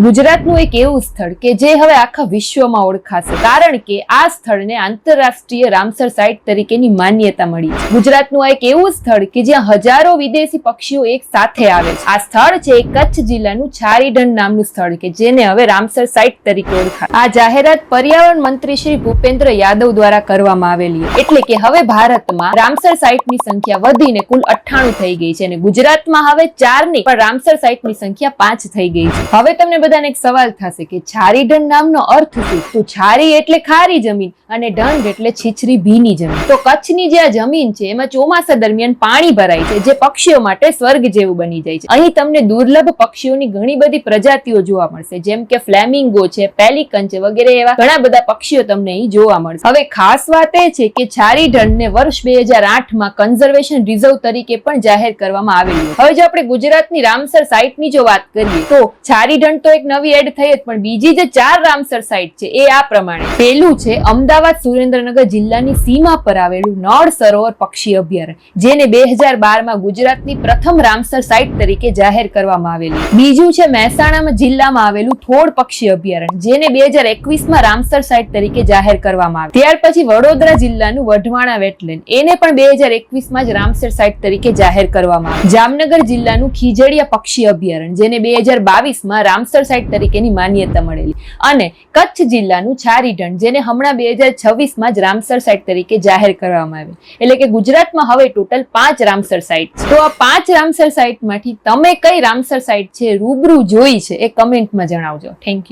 ગુજરાતનું એક એવું સ્થળ કે જે હવે આખા વિશ્વમાં ઓળખાશે, કારણ કે આ સ્થળને આંતરરાષ્ટ્રીય રામસર સાઇટ તરીકેની માન્યતા મળી છે. ગુજરાતનું આ એક એવું સ્થળ કે જ્યાં હજારો વિદેશી પક્ષીઓ એક સાથે આવે છે. આ સ્થળ છે કચ્છ જિલ્લાનું છારીઢંઢ નામનું સ્થળ કે જેને હવે રામસર સાઇટ તરીકે ઓળખાય. આ જાહેરાત પર્યાવરણ મંત્રી શ્રી ભૂપેન્દ્ર યાદવ દ્વારા કરવામાં આવેલી, એટલે કે હવે ભારતમાં રામસર સાઇટની સંખ્યા વધીને કુલ 98 થઈ ગઈ છે અને ગુજરાતમાં હવે 4 ની પણ રામસર સાઇટની સંખ્યા 5 થઈ ગઈ છે. હવે તમને બધાને એક સવાલ થશે કે છારીઢંઢ નામનો અર્થ શું? તો છારી એટલે ખારી જમીન અને ઢંઢ એટલે છીછરી ભીની જમીન. તો કચ્છની જે આ જમીન છે એમાં ચોમાસા દરમિયાન પાણી ભરાય છે, જે પક્ષીઓ માટે સ્વર્ગ જેવું બની જાય છે. અહીં તમને દુર્લભ પક્ષીઓની ઘણી બધી પ્રજાતિઓ જોવા મળશે, જેમ કે ફ્લેમિંગો છે, પેલિકન છે વગેરે એવા ઘણા બધા પક્ષીઓ તમને અહીં જોવા મળશે. હવે ખાસ વાત એ છે કે છારીઢંઢને વર્ષ 2008 માં કન્ઝર્વેશન રિઝર્વ તરીકે પણ જાહેર કરવામાં આવેલું. હવે જો આપણે ગુજરાતની રામસર સાઇટની જો વાત કરીએ તો છારીઢંઢ તો એક નવી એડ થઈ જ, પણ બીજી જે 4 રામસર સાઇટ છે એ આ પ્રમાણે. પહેલું છે અમદાવાદ સુરેન્દ્રનગર જિલ્લાની સીમા પર આવેલું નળ સરોવર પક્ષી અભયારણ્ય, જેને 2012 માં ગુજરાતની પ્રથમ રામસર સાઇટ તરીકે જાહેર કરવામાં આવેલી. બીજું છે મહેસાણા જિલ્લામાં આવેલું થોડ પક્ષી અભયારણ્ય, જેને 2021 માં રામસર સાઇટ તરીકે જાહેર કરવામાં આવ્યું. ત્યાર પછી વડોદરા જિલ્લાનું વઢવાણા વેટલેન્ડ, એને પણ 2021 માં જ રામસર સાઇટ તરીકે જાહેર કરવામાં આવ્યું. જામનગર જિલ્લાનું ખીજડીયા પક્ષી અભયારણ્ય, જેને 2022 માં રામસર સાઇટ તરીકેની માન્યતા મળેલી. અને કચ્છ જિલ્લાનું છારીઢંઢ, જેને હમણાં 2026 માં જ રામસર સાઇટ તરીકે જાહેર કરવામાં આવી. એટલે કે ગુજરાતમાં હવે ટોટલ 5 રામસર સાઇટ છે. તો આ 5 રામસર સાઇટમાંથી તમે કઈ રામસર સાઇટ છે રૂબરૂ જોઈ છે એ કમેન્ટમાં જણાવજો. Thank you.